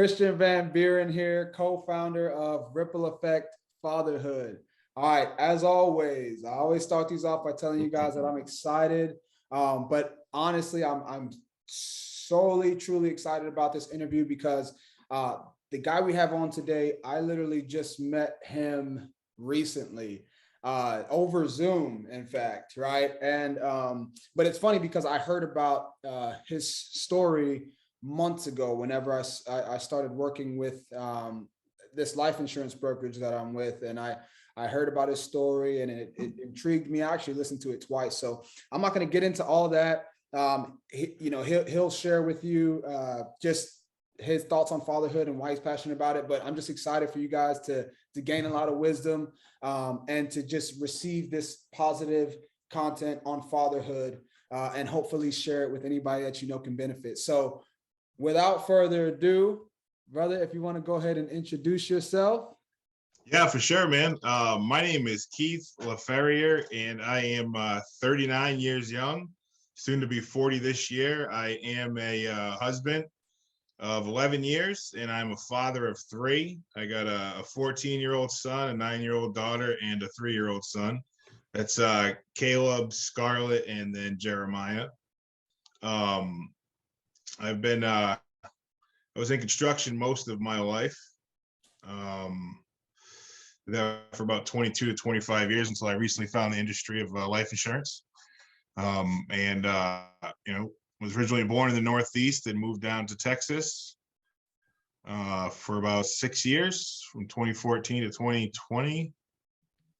Christian Van Buren here, co-founder of Ripple Effect Fatherhood. All right, as always, I always start these off by telling you guys that I'm excited, but honestly, I'm solely, truly excited about this interview because the guy we have on today, I literally just met him recently over Zoom, in fact, right? And but it's funny because I heard about his story months ago whenever I started working with this life insurance brokerage that I'm with, and I heard about his story and it intrigued me. I actually listened to it twice, so I'm not going to get into all that. He'll share with you just his thoughts on fatherhood and why he's passionate about it. But I'm just excited for you guys to gain a lot of wisdom and to just receive this positive content on fatherhood and hopefully share it with anybody that you know can benefit. So without further ado, brother, if you want to go ahead and introduce yourself. Yeah, for sure, man. My name is Keith Laferriere, and I am 39 years young, soon to be 40 this year. I am a husband of 11 years, and I'm a father of 3. I got a 14-year-old son, a 9-year-old daughter, and a 3-year-old son. That's Caleb, Scarlett, and then Jeremiah. I've been, I was in construction most of my life. There for about 22 to 25 years until I recently found the industry of life insurance. Was originally born in the Northeast and moved down to Texas for about 6 years, from 2014 to 2020,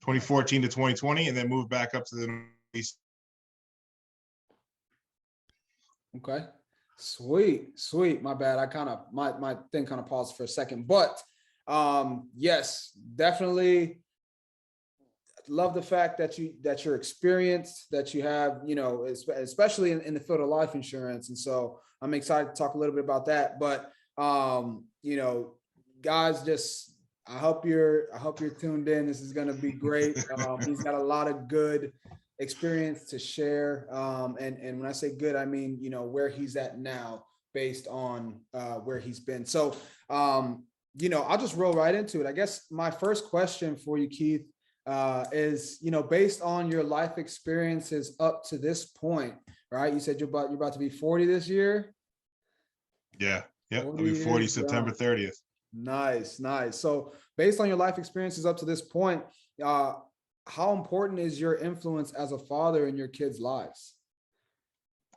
2014 to 2020, and then moved back up to the Northeast. Okay, sweet. My bad. I kind of my thing kind of paused for a second, but yes, definitely love the fact that you're experienced, that you have, especially in the field of life insurance. And so I'm excited to talk a little bit about that. But guys, just I hope you're tuned in. This is going to be great. He's got a lot of good experience to share. And when I say good, I mean, where he's at now based on where he's been. So I'll just roll right into it. I guess my first question for you, Keith, is, based on your life experiences up to this point, right? You said you're about to be 40 this year. Yeah. I'll be 40 September 30th. Nice. So based on your life experiences up to this point, how important is your influence as a father in your kids' lives?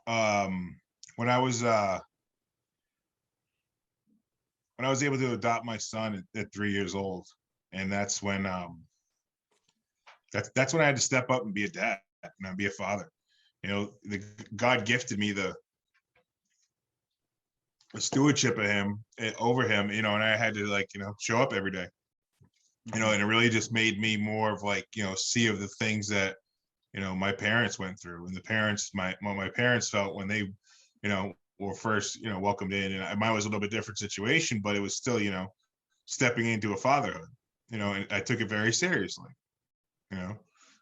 When I was able to adopt my son at 3 years old, and that's when that's when I had to step up and be a dad and be a father. God gifted me the stewardship of him over him, and I had to show up every day, and it really just made me more of see of the things that my parents went through, and the parents my parents felt when they were first welcomed in. And mine was a little bit different situation, but it was still stepping into a fatherhood, and I took it very seriously,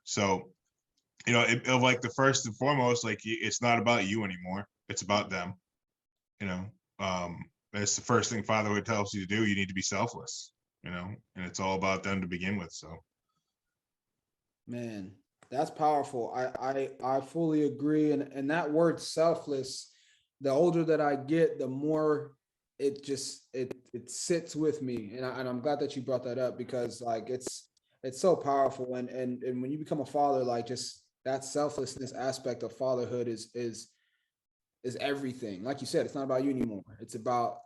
so the first and foremost, it's not about you anymore, it's about them. That's the first thing fatherhood tells you to do. You need to be selfless, and it's all about them to begin with. So, man, that's powerful. I fully agree. And that word selfless, the older that I get, the more it sits with me. And I'm glad that you brought that up, because it's so powerful. And when you become a father, just that selflessness aspect of fatherhood is everything. Like you said, it's not about you anymore. It's about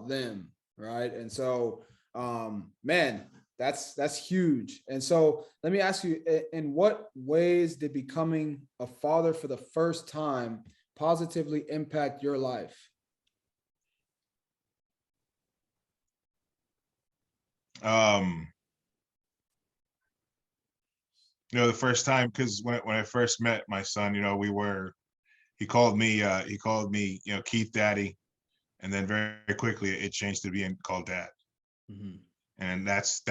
them. Right. And so, man, that's huge. And so let me ask you, in what ways did becoming a father for the first time positively impact your life? The first time, because when I first met my son, he called me Keith Daddy, and then very quickly it changed to being called Dad. Mm-hmm. And that's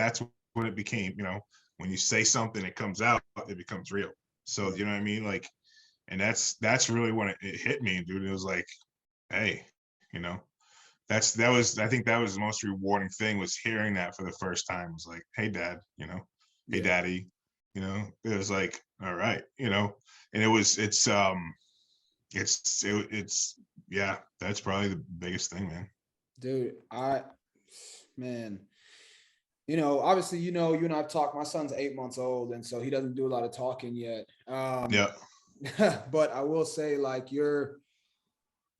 what it became. When you say something, it comes out, it becomes real. So you know what I mean? And that's really when it hit me, dude. It was like, hey, I think that was the most rewarding thing, was hearing that for the first time. It was like, hey dad, hey Yeah, daddy, it was like, all right, and it's yeah, that's probably the biggest thing, man. dude, man, obviously, you and I've talked. My son's 8 months old, and so he doesn't do a lot of talking yet. Yeah, But I will say, like,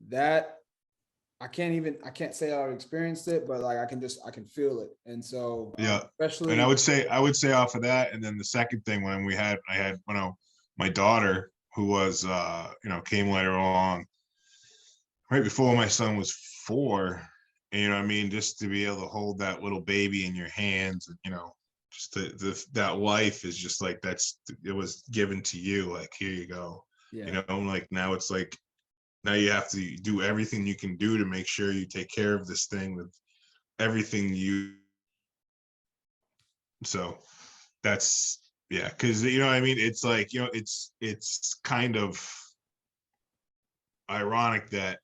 that I can't say I've experienced it, but like I can feel it. And so, yeah. And especially, I would say off of that, and then the second thing, I had my daughter, who was came later along, right before my son was 4. And, what I mean, just to be able to hold that little baby in your hands, and, just that life is just like, it was given to you, like, here you go, yeah, like, now it's like, now you have to do everything you can do to make sure you take care of this thing with everything so that's, yeah, because, what I mean, it's like, it's kind of ironic that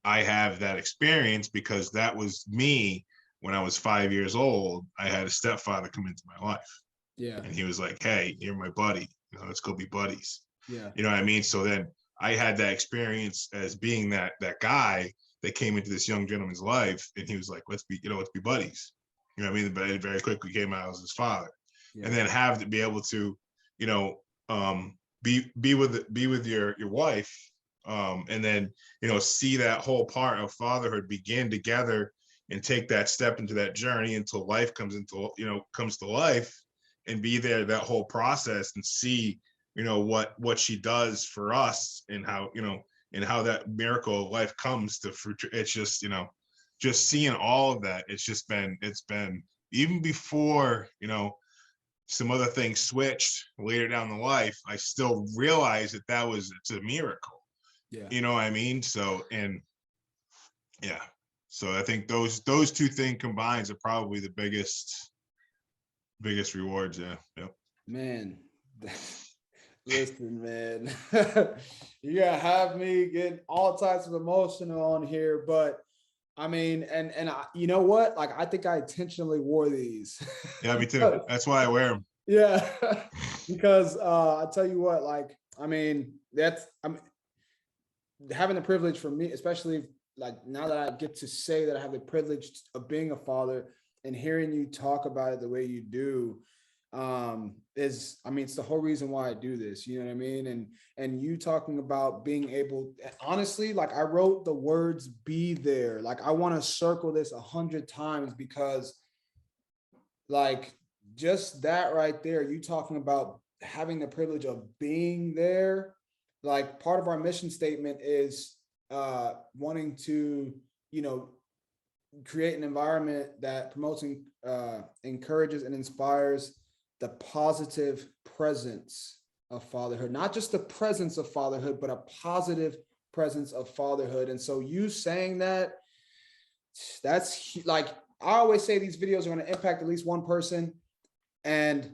I have that experience, because that was me when I was 5 years old. I had a stepfather come into my life, yeah, and he was like, hey, you're my buddy, let's go be buddies. yeah, You know what I mean? So then I had that experience as being that guy that came into this young gentleman's life, and he was like, let's be buddies. You know what I mean? But it very quickly came out as his father. yeah, And then have to be able to, you know, be with your wife, and then, see that whole part of fatherhood begin together, and take that step into that journey until life comes to life, and be there that whole process, and see, what she does for us, and how that miracle of life comes to fruit. It's just, just seeing all of that. It's been even before, some other things switched later down the life. I still realize it's a miracle. yeah. You know what I mean? So, and yeah, so I think those two things combined are probably the biggest rewards. Yeah. Yep. Man, listen, man, you gotta have me getting all types of emotional on here, but I mean, and you know what? Like, I think I intentionally wore these. Yeah, me too. That's why I wear them. Yeah, because I tell you what, like, I mean, I'm having the privilege for me, especially like now that I get to say that I have the privilege of being a father and hearing you talk about it the way you do, is, I mean, it's the whole reason why I do this. You know what I mean? And you talking about being able, honestly, like, I wrote the words "be there." Like, I want to circle this 100 times, because, like, just that right there, you talking about having the privilege of being there. Like, part of our mission statement is wanting to, you know create an environment that promotes and encourages and inspires the positive presence of fatherhood, not just the presence of fatherhood, but a positive presence of fatherhood. And so, you saying that, that's like, I always say these videos are going to impact at least one person. And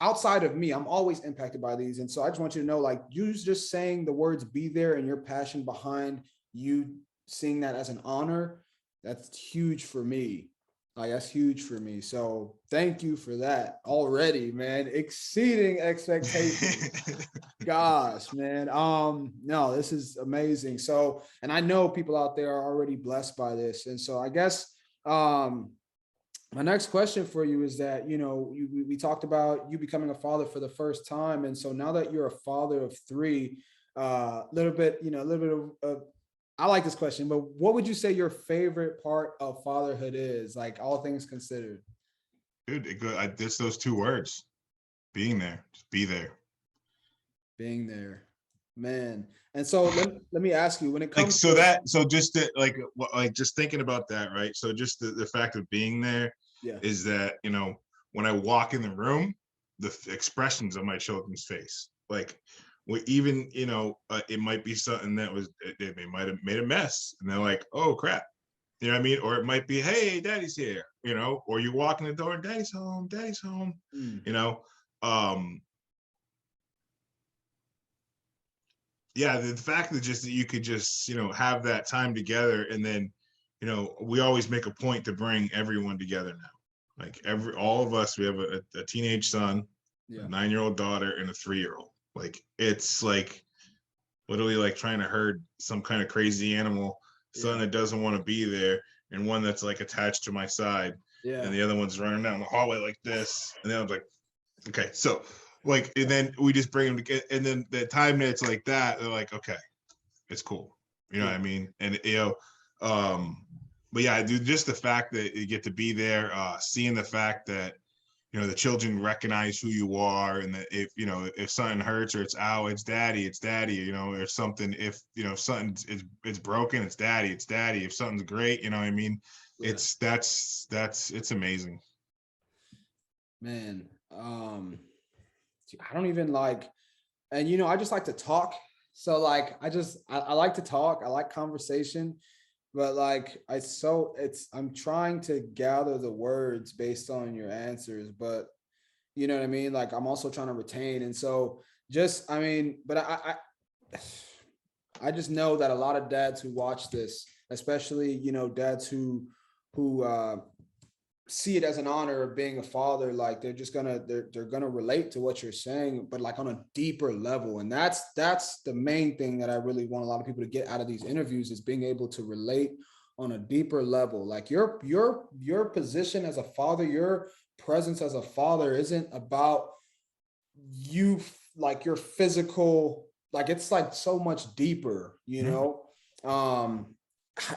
outside of me, I'm always impacted by these. And so I just want you to know, like, you just saying the words "be there" and your passion behind you seeing that as an honor, that's huge for me. Like, that's huge for me. So thank you for that already, man. Exceeding expectations. Gosh, man. No, this is amazing. So, and I know people out there are already blessed by this. And so I guess my next question for you is that, we talked about you becoming a father for the first time. And so now that you're a father of 3, a little bit of I like this question, but what would you say your favorite part of fatherhood is, like, all things considered? Dude, it's those 2 words: being there. Just be there. Being there, man. And so let me ask you, when it Like, comes to, just just thinking about that, right? So just the fact of being there yeah, is that, when I walk in the room, the expressions of my children's face, like, even, it might be something that they might have made a mess, and they're like, oh crap, you know what I mean? Or it might be, hey, daddy's here, or you walk in the door, daddy's home, mm, you know. um yeah, the fact that you could just, have that time together, and then, you know, we always make a point to bring everyone together now. Like all of us, we have a teenage son, Yeah. a 9-year-old daughter, and a 3-year-old. Like it's like literally like trying to herd some kind of crazy animal, son that doesn't want to be there, and one that's like attached to my side. Yeah. And the other one's running down the hallway like this. And then I was like, okay, so like, and then we just bring them together. And then the time that it's like that, they're like, okay, it's cool. You know what I mean? And, you know, but yeah, dude, just the fact that you get to be there, seeing the fact that, you know, the children recognize who you are, and that if, you know, if something hurts or it's it's daddy, you know, or something, if, you know, something it's broken, it's daddy. If something's great, you know what I mean? Yeah. It's amazing. Man, I don't even like, and you know, I just like to talk. So like, I like to talk. I like conversation, but like, I'm trying to gather the words based on your answers, but you know what I mean? Like, I'm also trying to retain. And so just, I mean, but I just know that a lot of dads who watch this, especially, you know, dads who see it as an honor of being a father, like they're gonna relate to what you're saying, but like on a deeper level. And that's the main thing that I really want a lot of people to get out of these interviews, is being able to relate on a deeper level. Like your position as a father, your presence as a father isn't about you, like your physical, like it's like so much deeper, you know.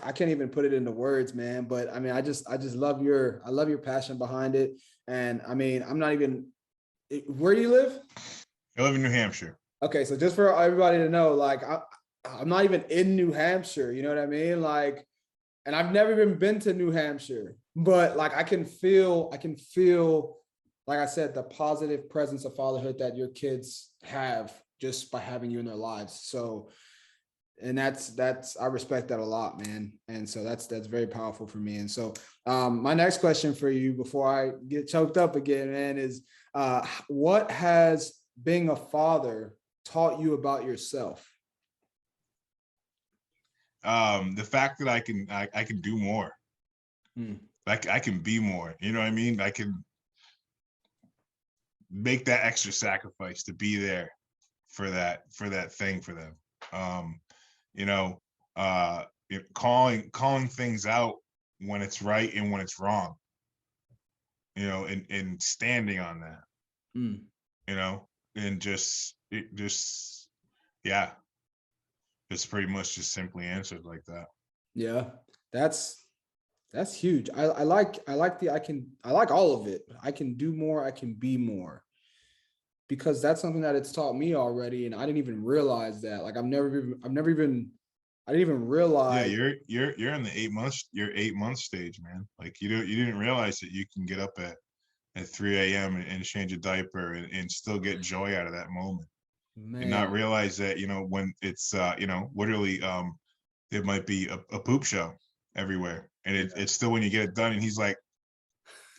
I can't even put it into words, man. But I mean, I just I love your passion behind it. And I mean, I'm not even, where do you live? I live in New Hampshire. Okay, so just for everybody to know, like I'm not even in New Hampshire, you know what I mean? Like, and I've never even been to New Hampshire, but like I can feel, like I said, the positive presence of fatherhood that your kids have just by having you in their lives. So, and that's I respect that a lot, man. And so that's very powerful for me. And so my next question for you before I get choked up again, man, is what has being a father taught you about yourself? The fact that I can do more. Like I can be more, you know what I mean? I can make that extra sacrifice to be there for that thing for them. You know, calling things out when it's right and when it's wrong, you know, and standing on that, you know, and yeah, it's pretty much just simply answered like that. Yeah, that's huge. I like I like all of it. I can do more, I can be more. Because that's something that it's taught me already. And I didn't even realize that. Like I didn't even Yeah, realize. you're in the 8 month stage, man. Like you didn't realize that you can get up at 3 a.m. and change a diaper and still get joy out of that moment. And not Man, realize that, you know, when it's you know, literally it might be a poop show everywhere. And it's still when you get it done and he's like,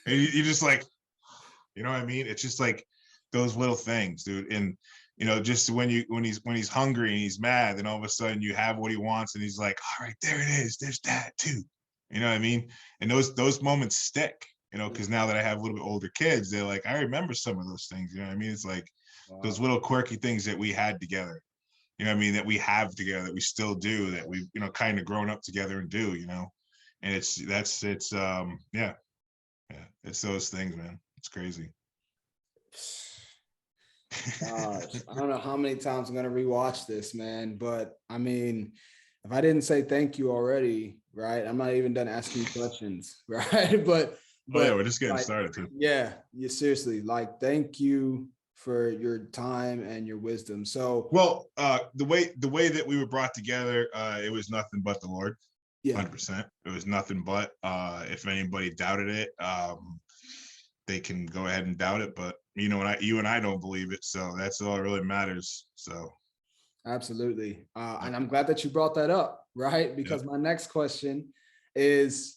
and you're just like, you know what I mean? It's just like those little things, dude. And you know, just when he's hungry and he's mad, then all of a sudden you have what he wants, and he's like, all right, there it is. There's that too. You know what I mean? And those moments stick. You know, because now that I have a little bit older kids, they're like, I remember some of those things. You know what I mean? It's like those little quirky things that we had together. You know what I mean? That we have together, that we still do, that we've, you know, kind of grown up together and do. You know, and it's yeah, it's those things, man. It's crazy. gosh, I don't know how many times I'm gonna rewatch this, man. But I mean, if I didn't say thank you already, right? I'm not even done asking you questions, right? Oh yeah, But we're just getting like, started too. yeah, you seriously, like, thank you for your time and your wisdom. So Well, the way that we were brought together, it was nothing but the Lord, yeah, 100%. It was nothing but. If anybody doubted it, they can go ahead and doubt it. But you know, you and I don't believe it, so that's all that really matters. So absolutely. yep, And I'm glad that you brought that up, right? yep. Because my next question is,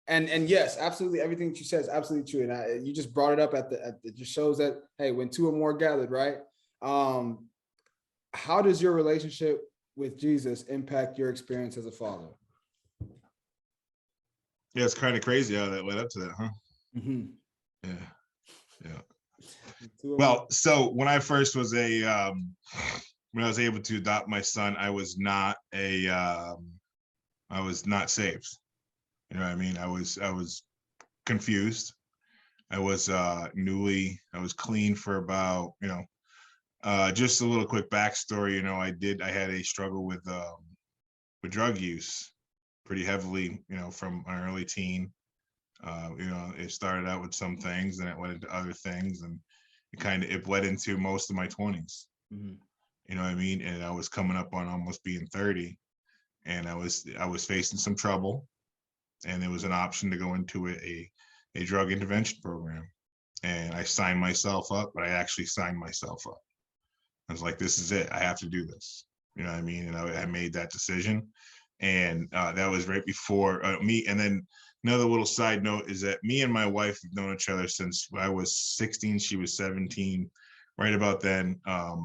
and yes, absolutely, everything that you said is absolutely true. And you just brought it up it just shows that, hey, when two or more gathered, right? How does your relationship with Jesus impact your experience as a father? Yeah, it's kind of crazy how that led up to that, huh? Mhm. Yeah, yeah. Two of Well, so when I first was when I was able to adopt my son, I was not saved. You know what I mean? I was confused. I was I was clean for about, just a little quick backstory. I had a struggle with drug use pretty heavily, from an early teen. It started out with some things, and it went into other things, and it bled into most of my 20s. Mhm. You know what I mean? And I was coming up on almost being 30, and I was facing some trouble, and there was an option to go into a drug intervention program. And I signed myself up, but I actually signed myself up. I was like, this is it. I have to do this. You know what I mean? And I made that decision. And that was right before me. And then another little side note is that me and my wife have known each other since I was 16, she was 17, right about then.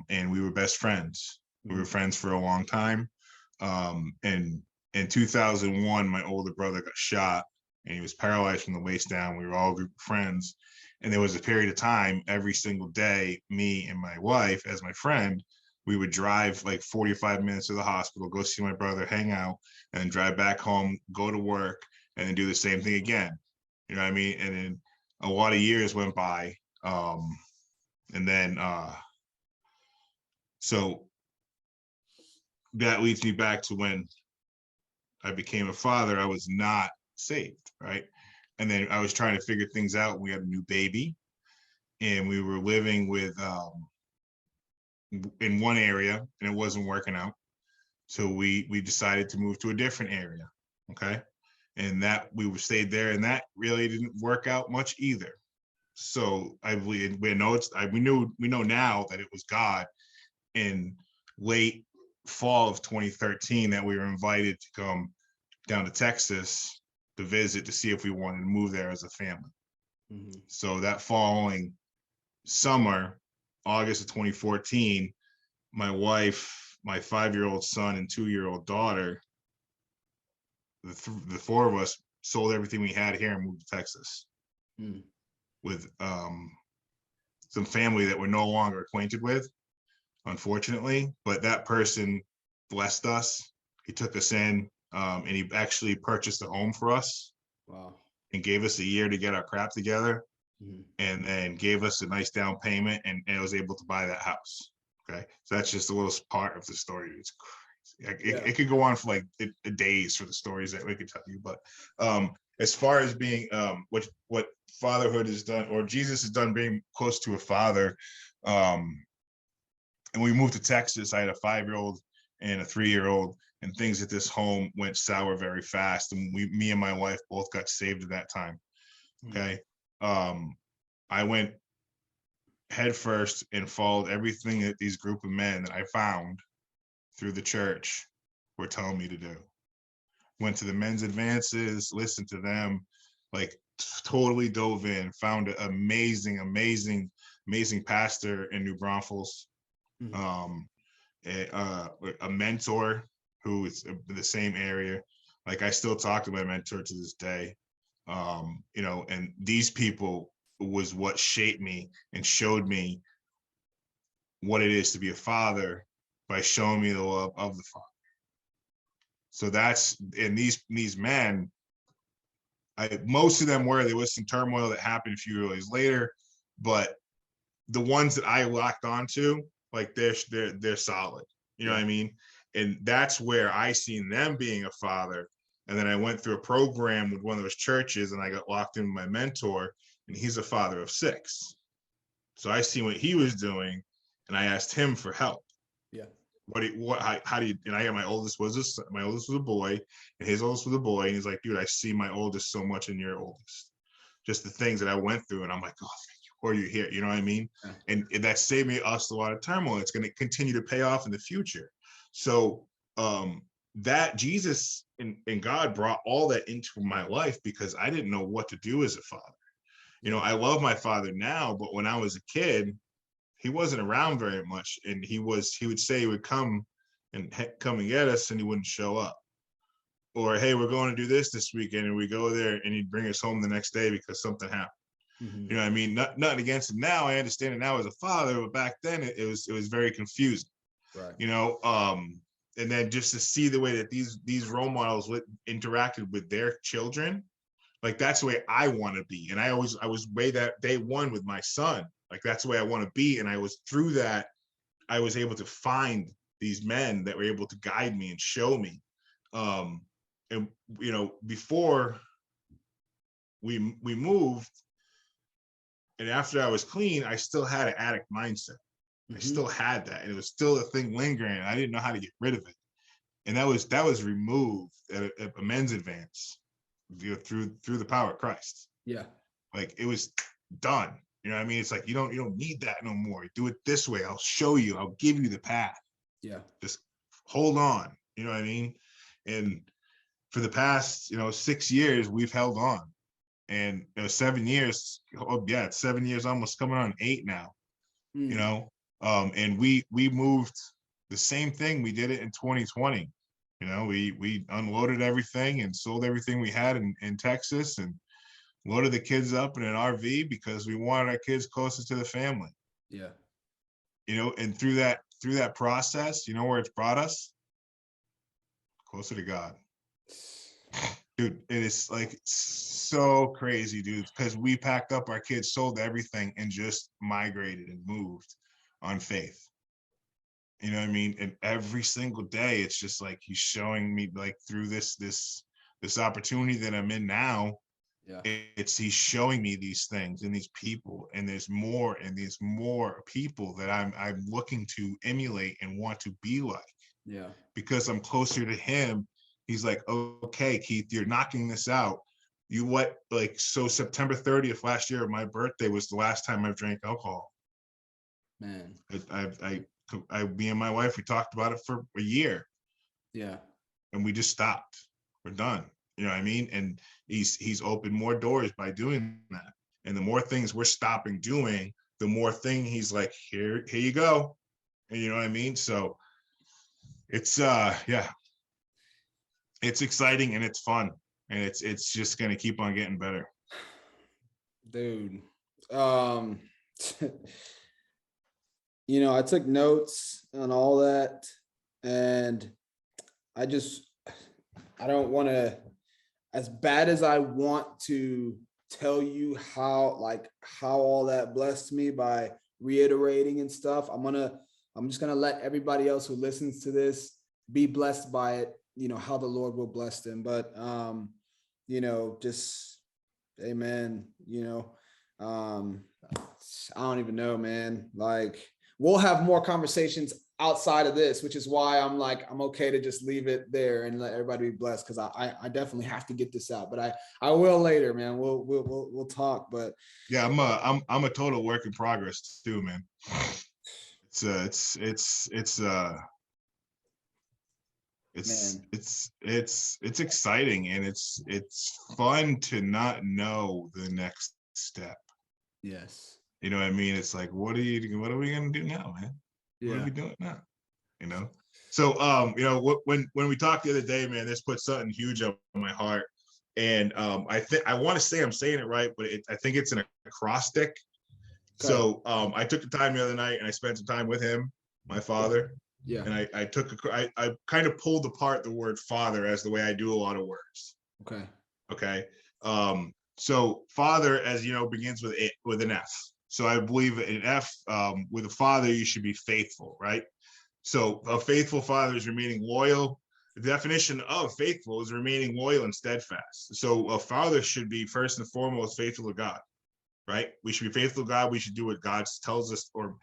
And we were best friends. We were friends for a long time. And in 2001, my older brother got shot and he was paralyzed from the waist down. We were all a group of friends. And there was a period of time every single day, me and my wife, as my friend, we would drive like 45 minutes to the hospital, go see my brother, hang out, and then drive back home, go to work, and then do the same thing again. You know what I mean? And then a lot of years went by. And then, so that leads me back to when I became a father. I was not saved, right? And then I was trying to figure things out. We had a new baby, and we were living with in one area, and it wasn't working out. So we decided to move to a different area. Okay. And that we stayed there, and that really didn't work out much either. So I believe we know now that it was God. In late fall of 2013 that we were invited to come down to Texas to visit to see if we wanted to move there as a family. Mhm. So that following summer, August of 2014, my wife, my 5-year-old son, and 2-year-old daughter, the four of us sold everything we had here and moved to Texas Mhm. with some family that we're no longer acquainted with, unfortunately. But that person blessed us. He took us in, and he actually purchased a home for us. Wow. And gave us a year to get our crap together, Mhm. and then gave us a nice down payment, and I was able to buy that house. Okay. So that's just a little part of the story. It's crazy. Yeah. It could go on for like days for the stories that we could tell you. But as far as being what fatherhood has done, or Jesus has done, being close to a father, and we moved to Texas. I had a 5-year-old and a 3-year-old, and things at this home went sour very fast. And me and my wife both got saved at that time. Okay. I went head first and followed everything that these group of men that I found through the church were telling me to do. Went to the men's advances, listened to them, like totally dove in, found an amazing pastor in New Braunfels, Mhm. um, a mentor who is in the same area. Like I still talk to my mentor to this day. And these people was what shaped me and showed me what it is to be a father by showing me the love of the father. So that's, and these men, most of them there was some turmoil that happened a few years later, but the ones that I locked onto, like they're solid. You know what I mean? And that's where I seen them being a father. And then I went through a program with one of those churches, and I got locked in with my mentor, and he's a father of 6. So I seen what he was doing, and I asked him for help. Yeah. How do you? And I got my oldest was a boy, and his oldest was a boy, and he's like, dude, I see my oldest so much in your oldest. Just the things that I went through, and I'm like, oh, thank you. Or you here, you know what I mean? Yeah. And that saved us a lot of turmoil. It's going to continue to pay off in the future. So that Jesus and God brought all that into my life because I didn't know what to do as a father. I love my father now, but when I was a kid, he wasn't around very much, and he would say he would come and get us, and he wouldn't show up. or hey, we're going to do this weekend, and we go there, and he'd bring us home the next day because something happened. You know what I mean? Nothing against him now. I understand it now as a father, but back then it was very confusing. Right. You know, and then just to see the way that these role models interacted with their children, like that's the way I want to be. And I was way that day one with my son. Like that's the way I want to be. And I was through that, I was able to find these men that were able to guide me and show me. And you know, before we moved, and after I was clean, I still had an addict mindset. I still had that, and it was still a thing lingering. I didn't know how to get rid of it, and that was removed at a men's advance, you know, through the power of Christ. Yeah, like it was done. You know what I mean? It's like you don't need that no more. Do it this way. I'll show you. I'll give you the path. Yeah, just hold on. You know what I mean? And for the past 6 years, we've held on, and 7 years. Oh yeah, it's 7 years, almost coming on 8 now. You know. And we moved the same thing. We did it in 2020. You know, we unloaded everything and sold everything we had in Texas and loaded the kids up in an RV because we wanted our kids closer to the family. Yeah. You know, and through that process, you know where it's brought us? Closer to God. Dude, it is like so crazy, dude, because we packed up our kids, sold everything, and just migrated and moved on faith. You know what I mean? And every single day, it's just like he's showing me, like through this opportunity that I'm in now. Yeah. He's showing me these things and these people, and there's more people that I'm looking to emulate and want to be like. Yeah. Because I'm closer to him. He's like, okay, Keith, you're knocking this out. So September 30th last year, my birthday, was the last time I've drank alcohol. Man. Me and my wife, we talked about it for a year. Yeah. And we just stopped. We're done. You know what I mean? And he's opened more doors by doing that. And the more things we're stopping doing, the more thing he's like, here you go. And you know what I mean? So it's it's exciting and it's fun, and it's just gonna keep on getting better. Dude. I took notes on all that, and I don't want to, as bad as I want to tell you how all that blessed me by reiterating and stuff, I'm just gonna let everybody else who listens to this be blessed by it, how the Lord will bless them. But just amen. I don't even know, man. Like, we'll have more conversations outside of this, which is why I'm okay to just leave it there and let everybody be blessed, because I definitely have to get this out. But I will later, man. We'll talk. But yeah, I'm a total work in progress too, man. It's exciting, and it's fun to not know the next step. Yes. You know what I mean? It's like, what are we gonna do now, man? Yeah. What are we doing now? So when we talked the other day, man, this put something huge on my heart. And I want to say I'm saying it right, but I think it's an acrostic. Okay. So I took the time the other night and I spent some time with him, my father. Yeah. And I kind of pulled apart the word father as the way I do a lot of words. Okay. So father, as you know, begins with an F. So I believe an F, with a father, you should be faithful, right? So a faithful father is remaining loyal. The definition of faithful is remaining loyal and steadfast. So a father should be first and foremost faithful to God, right? We should be faithful to God. We should do what God tells us or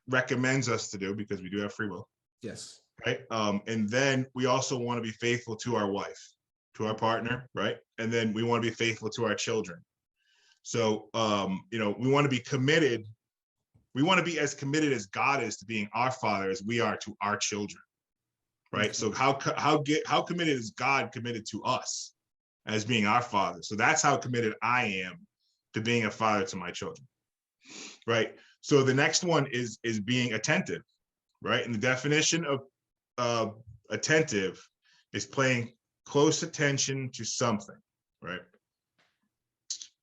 recommends us to do, because we do have free will. Yes. Right. And then we also want to be faithful to our wife, to our partner, right? And then we want to be faithful to our children. So, we want to be committed. We want to be as committed as God is to being our father as we are to our children, right? So how committed is God committed to us as being our father? So that's how committed I am to being a father to my children, right? So the next one is being attentive, right? And the definition of attentive is paying close attention to something, right?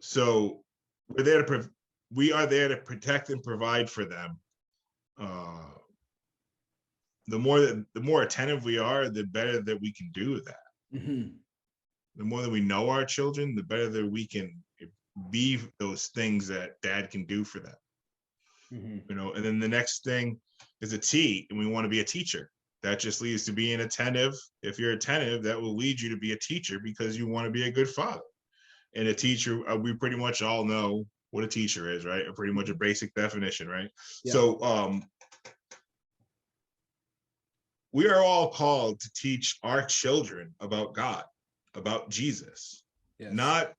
So we are there to protect and provide for them. The more attentive we are, the better that we can do that. Mm-hmm. The more that we know our children, the better that we can be those things that dad can do for them. Mm-hmm. And then the next thing is a T, and we want to be a teacher. That just leads to being attentive. If you're attentive, that will lead you to be a teacher because you want to be a good father. And a teacher, we pretty much all know what a teacher is, right? Pretty much a basic definition, right? Yeah. So we are all called to teach our children about God, about Jesus. Yes. Not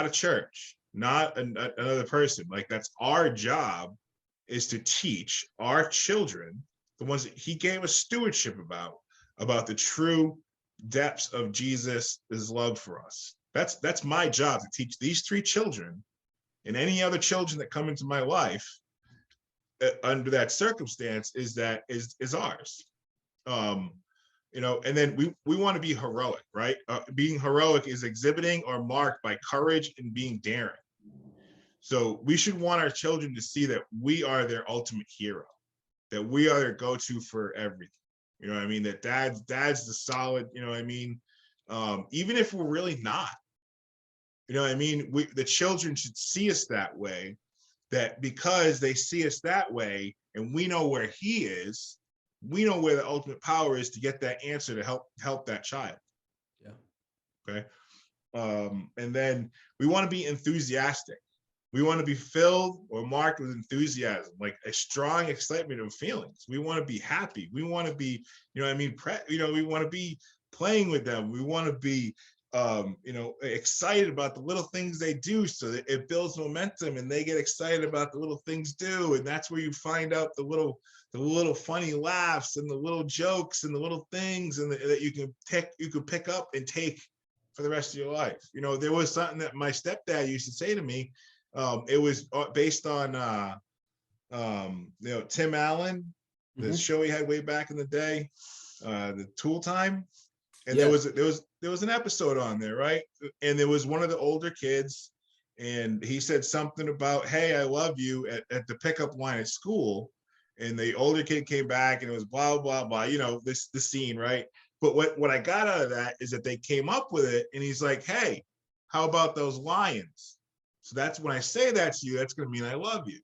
a church, not another person. Like, that's our job, is to teach our children, the ones that he gave us stewardship about the true depths of Jesus' love for us. That's my job, to teach these 3 children and any other children that come into my life under that circumstance is ours. And then we want to be heroic, right? Being heroic is exhibiting or marked by courage and being daring. So we should want our children to see that we are their ultimate hero, that we are their go-to for everything. You know what I mean? That dad's the solid, you know what I mean? Even if we're really not, you know what I mean? The children should see us that way, that because they see us that way and we know where he is, we know where the ultimate power is to get that answer to help that child. Yeah. Okay. And then we want to be enthusiastic. We want to be filled or marked with enthusiasm, like a strong excitement of feelings. We want to be happy. We want to be, you know what I mean? We want to be playing with them. We want to be, excited about the little things they do, so that it builds momentum and they get excited about the little things do. And that's where you find out the little funny laughs and the little jokes and the little things that you can pick up and take for the rest of your life. There was something that my stepdad used to say to me. It was based on Tim Allen, the show he had way back in the day, the Tool Time. And yeah. there was an episode on there, right? And there was one of the older kids, and he said something about, "Hey, I love you," at the pickup line at school. And the older kid came back, and it was blah blah blah. The scene, right? But what I got out of that is that they came up with it, and he's like, "Hey, how about those lions?" So that's when I say that to you, that's going to mean I love you,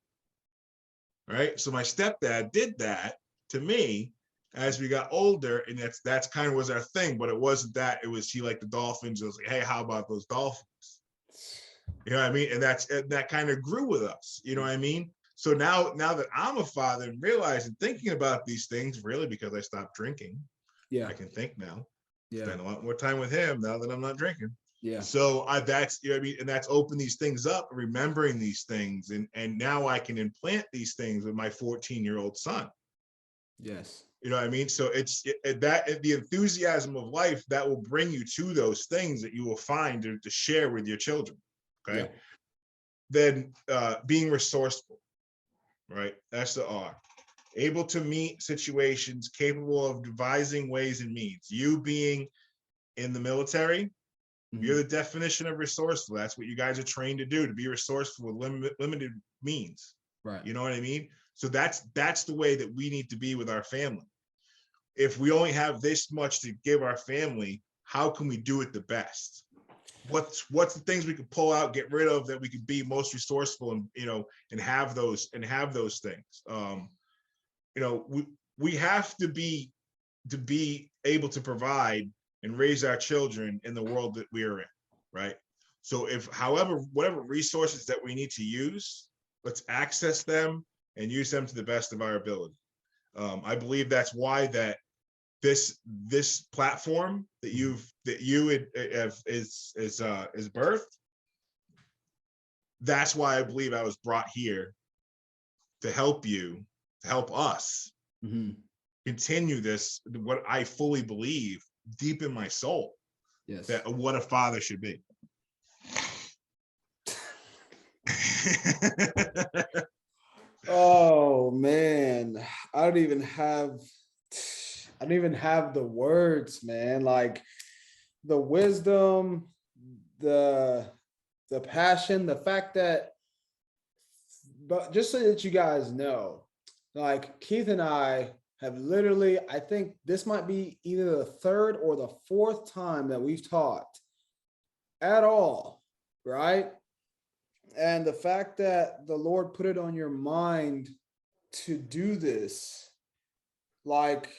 right? So my stepdad did that to me as we got older, and that's kind of was our thing. But it wasn't that; it was he liked the dolphins. It was like, "Hey, how about those dolphins?" You know what I mean? And that kind of grew with us. You know what I mean? So now that I'm a father and realizing, thinking about these things, really because I stopped drinking. Yeah, I can think now. Yeah, spend a lot more time with him now that I'm not drinking. Yeah. So that's, you know what I mean, and that's opened these things up, remembering these things, and now I can implant these things with my 14-year-old son. Yes. You know what I mean? So it's that the enthusiasm of life that will bring you to those things that you will find to share with your children. Okay. Yeah. Then being resourceful, right? That's the R. Able to meet situations, capable of devising ways and means. You being in the military, you're the definition of resourceful. That's what you guys are trained to do, to be resourceful with limited means. Right. You know what I mean? So that's the way that we need to be with our family. If we only have this much to give our family, how can we do it the best? What's the things we can pull out, get rid of, that we could be most resourceful, and have those things. We have to be able to provide and raise our children in the world that we are in, right? So whatever resources that we need to use, let's access them and use them to the best of our ability. I believe that's why that this platform that you have is birthed. That's why I believe I was brought here, to help us continue this, what I fully believe deep in my soul. Yes. That what a father should be. Oh man, I don't even have the words, man. Like, the wisdom, the passion, the fact that, but just so that you guys know, like Keith and I have literally, I think this might be either the third or the fourth time that we've talked at all, right? And the fact that the Lord put it on your mind to do this, like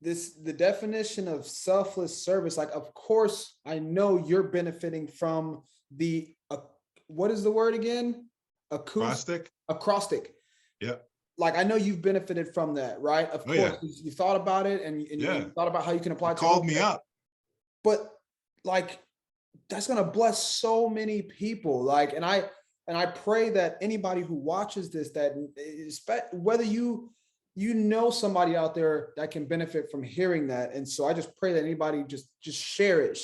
this, the definition of selfless service, like, of course, I know you're benefiting from the, what is the word again? Acrostic. Yeah. Like, I know you've benefited from that, right? Of course, yeah. you thought about it and you thought about how you can apply it to called me up. But like, that's going to bless so many people. Like, and I pray that anybody who watches this, that whether you know somebody out there that can benefit from hearing that. And so I just pray that anybody just share it,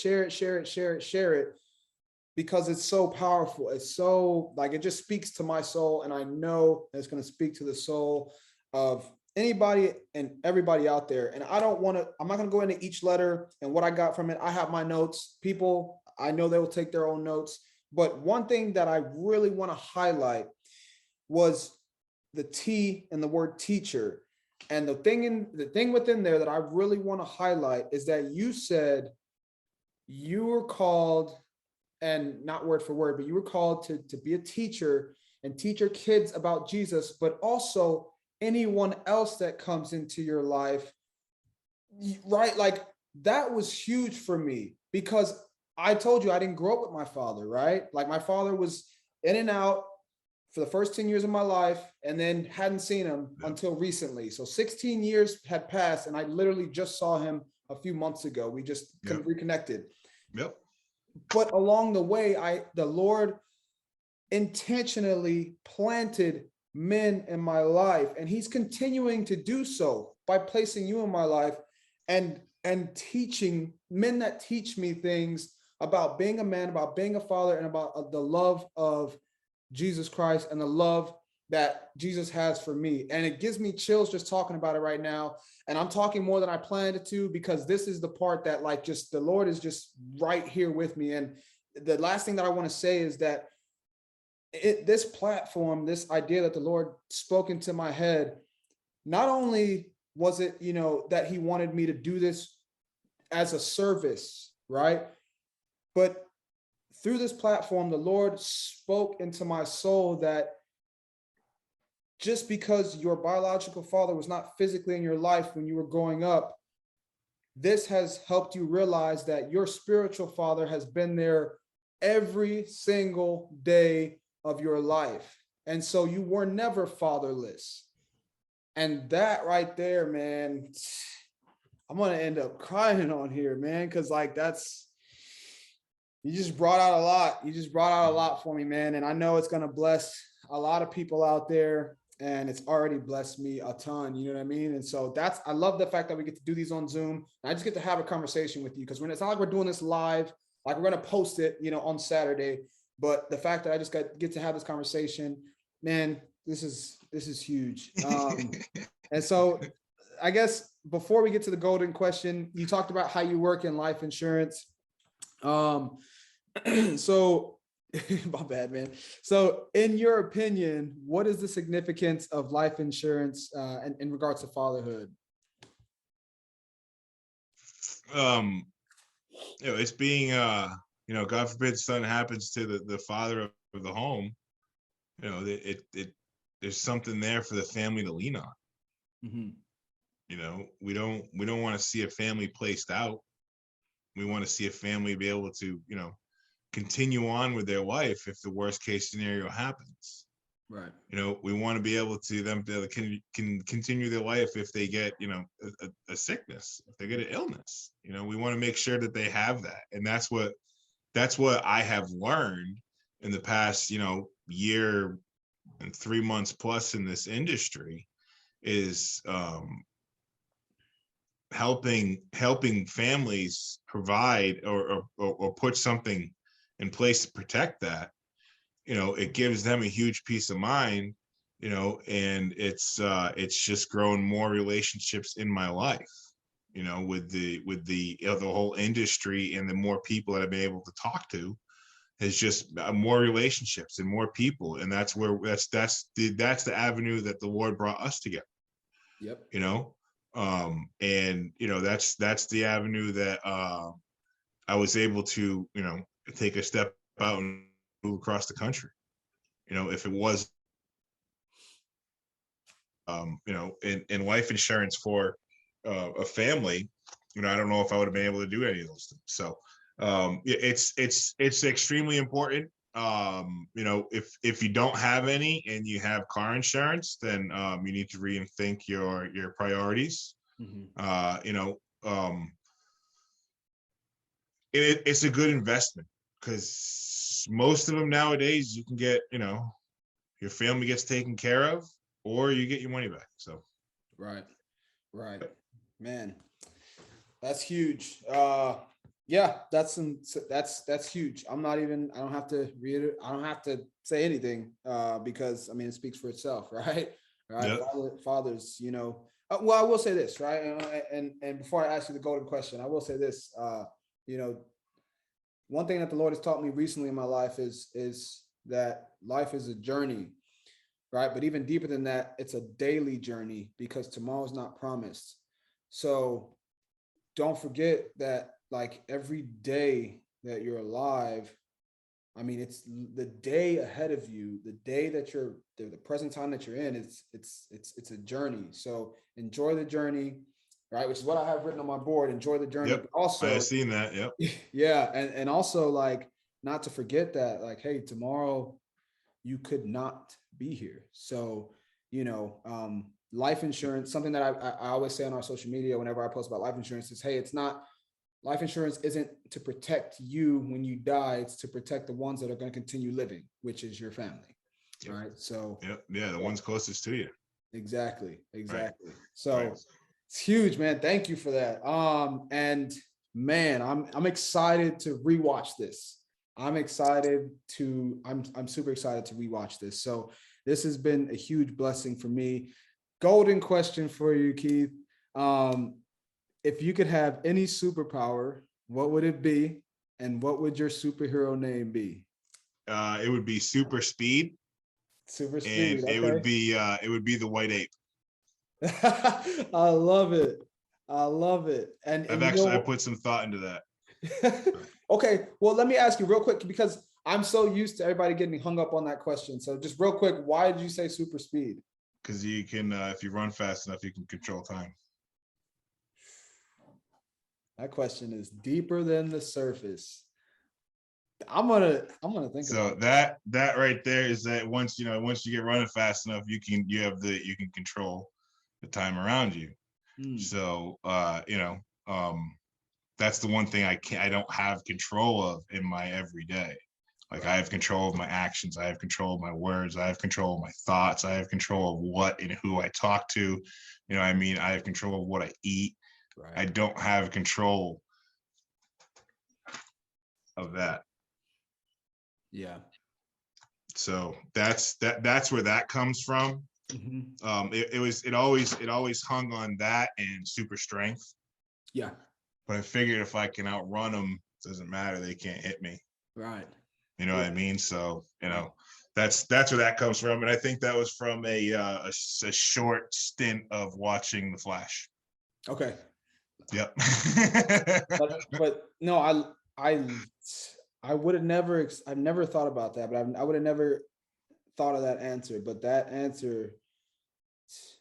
because it's so powerful. It's so, like, it just speaks to my soul, and I know that it's going to speak to the soul of anybody and everybody out there. And I'm not going to go into each letter and what I got from it. I have my notes. People, I know they will take their own notes. But one thing that I really want to highlight was the T in the word teacher. And the thing within there that I really want to highlight is that you said you were called, and not word for word, but you were called to be a teacher and teach your kids about Jesus, but also anyone else that comes into your life, right? Like, that was huge for me, because I told you I didn't grow up with my father, right? Like, my father was in and out for the first 10 years of my life, and then hadn't seen him until recently. So 16 years had passed, and I literally just saw him a few months ago. We just reconnected. Yep. But along the way, the Lord intentionally planted men in my life, and he's continuing to do so by placing you in my life and teaching men that teach me things about being a man, about being a father, and about the love of Jesus Christ and the love that Jesus has for me. And it gives me chills just talking about it right now. And I'm talking more than I planned it to, because this is the part that, like, just the Lord is just right here with me. And the last thing that I want to say is that this platform, this idea that the Lord spoke into my head, not only was it, that he wanted me to do this as a service, right? But through this platform, the Lord spoke into my soul that just because your biological father was not physically in your life when you were growing up, this has helped you realize that your spiritual father has been there every single day of your life. And so you were never fatherless. And that right there, man, I'm going to end up crying on here, man, because, like, you just brought out a lot. You just brought out a lot for me, man. And I know it's going to bless a lot of people out there, and it's already blessed me a ton. You know what I mean? And so I love the fact that we get to do these on Zoom. And I just get to have a conversation with you, because it's not like we're doing this live, like we're going to post it, on Saturday. But the fact that I just get to have this conversation, man, this is huge. And so I guess before we get to the golden question, you talked about how you work in life insurance. So my bad, man. So in your opinion, what is the significance of life insurance in regards to fatherhood? It's being God forbid something happens to the father of the home, there's something there for the family to lean on. Mm-hmm. We don't want to see a family placed out. We want to see a family be able to, continue on with their life if the worst case scenario happens. Right. We want to be able to can continue their life if they get, a sickness, if they get an illness. We want to make sure that they have that. And that's what I have learned in the past, year and 3 months plus in this industry is helping families provide or put something in place to protect that. It gives them a huge peace of mind, and it's just grown more relationships in my life, you know, with the whole industry and the more people that I've been able to talk to, is just more relationships and more people. And that's where that's the avenue that the Lord brought us together. Yep. You know, and you know, that's the avenue that I was able to, you know, take a step out and move across the country. You know, if it was you know, in life insurance for a family, you know, I don't know if I would have been able to do any of those things. So it's extremely important. You know, if you don't have any and you have car insurance, then you need to rethink your priorities. You know, it's a good investment, because most of them nowadays you can get, you know, your family gets taken care of, or you get your money back. So Right. Man, that's huge. Yeah, that's huge. I don't have to read it. I don't have to say anything, because I mean, it speaks for itself, right? Right. yep. Fathers, you know, well, I will say this, right? And before I ask you the golden question, I will say this, you know, one thing that the Lord has taught me recently in my life is that life is a journey, right? But even deeper than that, it's a daily journey, because tomorrow's not promised. So don't forget that, like, every day that you're alive, I mean, it's the day ahead of you, the day that you're the present time that you're in, it's a journey. So enjoy the journey, right? Which is what I have written on my board. Enjoy the journey, Yep. but also, I've seen that. Yep. yeah, and also, like, not to forget that, like, hey, tomorrow you could not be here. So, you know, life insurance, something that I always say on our social media whenever I post about life insurance is, hey, it's not, life insurance isn't to protect you when you die, it's to protect the ones that are going to continue living, which is your family. Yep. Right. So Yep. Yeah. The ones closest to you. exactly. Right. So Right. it's huge, man. Thank you for that. And man, I'm excited to rewatch this. I'm super excited to rewatch this. So this has been a huge blessing for me. Golden question for you, Keith. If you could have any superpower, what would it be? And what would your superhero name be? It would be super speed, Super and speed. Okay. it would be the white ape. I love it. I love it. And you I know, put some thought into that, okay, well, let me ask you real quick, because I'm so used to everybody getting hung up on that question. So just real quick, why did you say super speed? because you can, if you run fast enough, you can control time. That question is deeper than the surface. I'm gonna think So about that right there is that once you get running fast enough, you can control the time around you. it. So you know, that's the one thing I don't have control of in my everyday. Like, I have control of my actions, I have control of my words, I have control of my thoughts, I have control of what and who I talk to. You know what I mean? I have control of what I eat. Right. I don't have control of that. Yeah. So that's where that comes from. Mm-hmm. It always hung on that and super strength. Yeah. But I figured if I can outrun them, it doesn't matter, they can't hit me. Right. You know Yeah. what I mean? So, you Right. know, that's where that comes from. And I think that was from a short stint of watching The Flash. Okay. Yep. But no, I would have never, I've never thought about that, but I would have never thought of that answer. But that answer,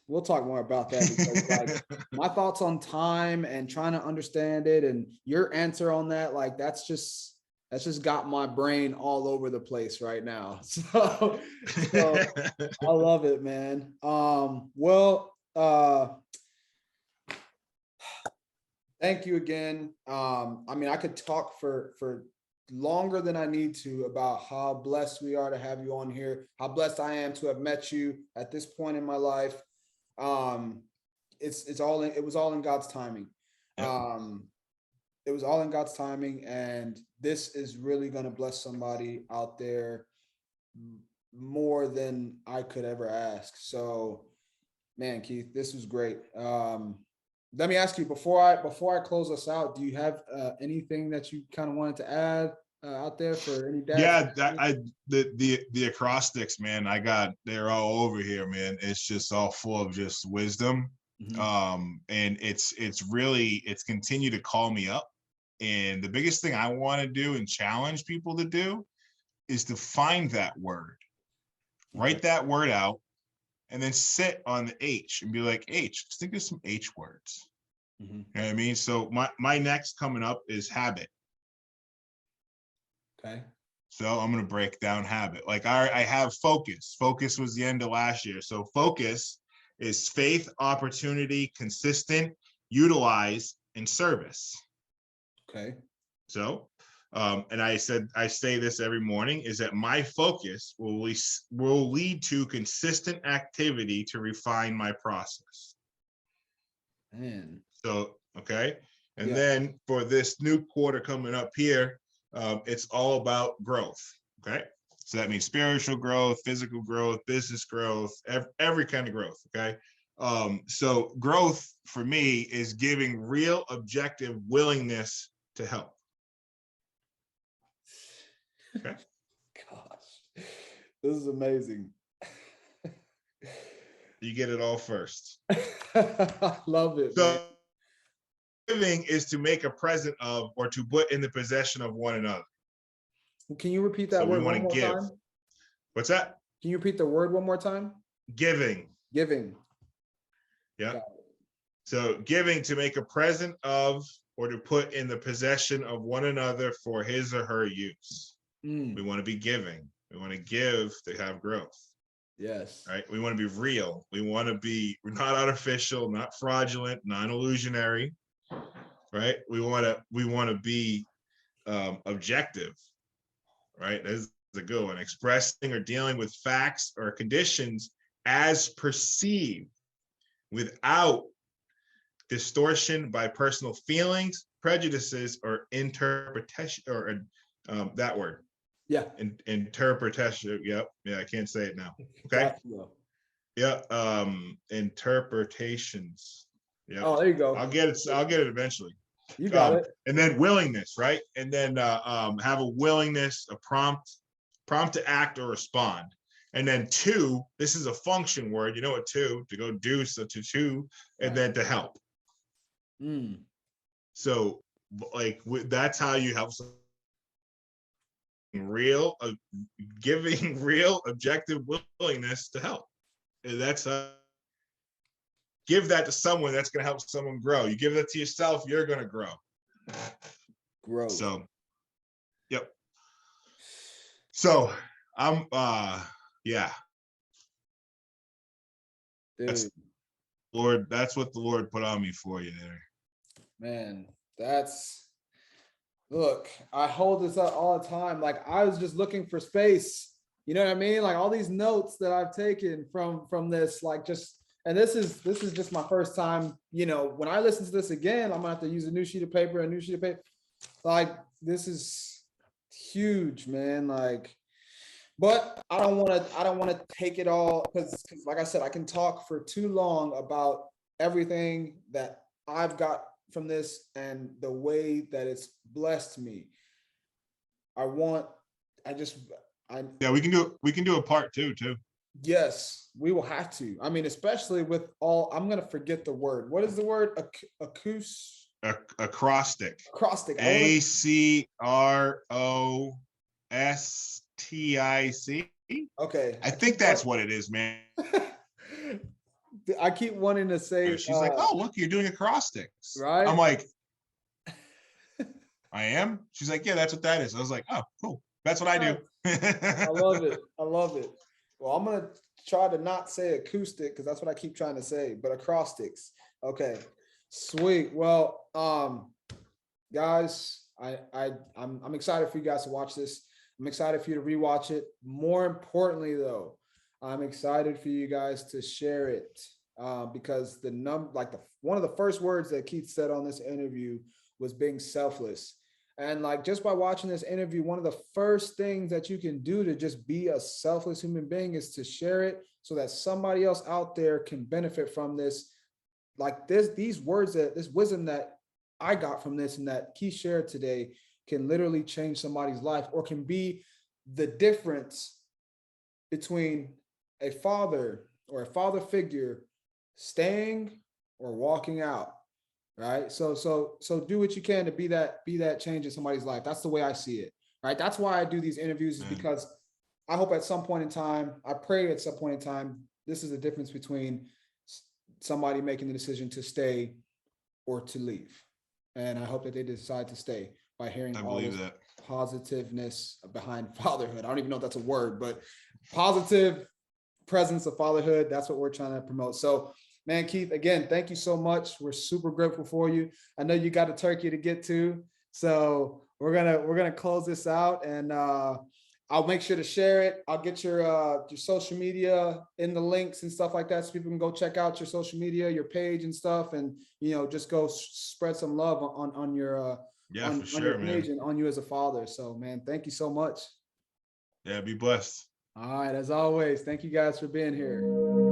we'll talk more about that, because like my thoughts on time and trying to understand it, and your answer on that, like that's just got my brain all over the place right now. So I love it, man. Well, thank you again. I mean, I could talk for longer than I need to about how blessed we are to have you on here, how blessed I am to have met you at this point in my life. It was all in God's timing. Yep. It was all in God's timing, and this is really going to bless somebody out there more than I could ever ask. So, man, Keith, this was great. let me ask you before I close us out, do you have anything that you kind of wanted to add out there for any dads? Yeah, the acrostics, man, they're all over here, man. It's just all full of just wisdom. And it's continued to call me up. And the biggest thing I want to do and challenge people to do is to find that word, write that word out, and then sit on the H and be like, H, let's think of some H words. You know what I mean? So my next coming up is habit. Okay. So I'm going to break down habit. Like I have focus. Focus was the end of last year. So focus is faith, opportunity, consistent, utilize, and service. Okay. So, and I say this every morning, is that my focus will lead to consistent activity to refine my process. Man. So, okay. And then for this new quarter coming up here, it's all about growth. Okay. So that means spiritual growth, physical growth, business growth, every kind of growth. Okay. So growth for me is giving real objective willingness to help. Okay. Gosh, this is amazing. You get it all first. I love it. So Man. giving is to make a present of or to put in the possession of one another. Can you repeat that word one more time? What's that? Can you repeat the word one more time? Giving. Giving. Yeah. So giving to make a present of or to put in the possession of one another for his or her use. We want to be giving. We want to give to have growth. Yes. Right. We want to be real. We're not artificial, not fraudulent, non-illusionary. Right. We want to be objective. Right. That's a good one. Expressing or dealing with facts or conditions as perceived without distortion by personal feelings, prejudices, or interpretation, or that word. Yeah. Interpretation. Yep. Yeah, I can't say it now. Okay. Yeah. Interpretations. Yeah. Oh, there you go. I'll get it eventually. You got it. And then willingness, right? And then have a willingness, a prompt to act or respond. And then two, this is a function word. You know what to go do, so to two, and then to help. So like that's how you help someone. Giving real objective willingness to help. And that's give that to someone that's going to help someone grow. You give that to yourself, you're going to grow. So, yep. So I'm, yeah. Dude. That's what the Lord put on me for you there. Man, look, I hold this up all the time. Like I was just looking for space. You know what I mean? Like all these notes that I've taken from this, like and this is just my first time, you know, when I listen to this again, I'm gonna have to use a new sheet of paper. Like this is huge, man. Like, but I don't want to take it all because like I said, I can talk for too long about everything that I've got from this and the way that it's blessed me. Yeah, we can do a part two too. Yes, we will have to. I mean, especially with all, I'm going to forget the word. What is the word? Acrostic. Acrostic. ACROSTIC. Okay. I think that's what it is, man. I keep wanting to say. She's like, oh, look, you're doing acrostics. Right. I'm like, I am? She's like, yeah, that's what that is. I was like, oh, cool. That's what I do. I love it. I love it. Well, I'm going to try to not say acoustic because that's what I keep trying to say, but acrostics. Okay, sweet. Well, guys, I'm excited for you guys to watch this. I'm excited for you to rewatch it. More importantly, though, I'm excited for you guys to share it because one of the first words that Keith said on this interview was being selfless. And like just by watching this interview, one of the first things that you can do to just be a selfless human being is to share it so that somebody else out there can benefit from this like these words, that this wisdom that I got from this and that Keith shared today can literally change somebody's life, or can be the difference between a father or a father figure staying or walking out. Right. So do what you can to be that change in somebody's life. That's the way I see it. Right. That's why I do these interviews, is Man, because I hope at some point in time, I pray at some point in time, this is the difference between somebody making the decision to stay or to leave. And I hope that they decide to stay by hearing I all believe this that. positiveness behind fatherhood. I don't even know if that's a word, but positive presence of fatherhood. That's what we're trying to promote. So, man, Keith, again, thank you so much. We're super grateful for you. I know you got a turkey to get to, so we're gonna close this out, and I'll make sure to share it. I'll get your social media in the links and stuff like that, so people can go check out your social media, your page and stuff, and just go spread some love on your Yeah, for on your sure, man. page and on you as a father. So, man, thank you so much. Yeah, be blessed. All right, as always, thank you guys for being here.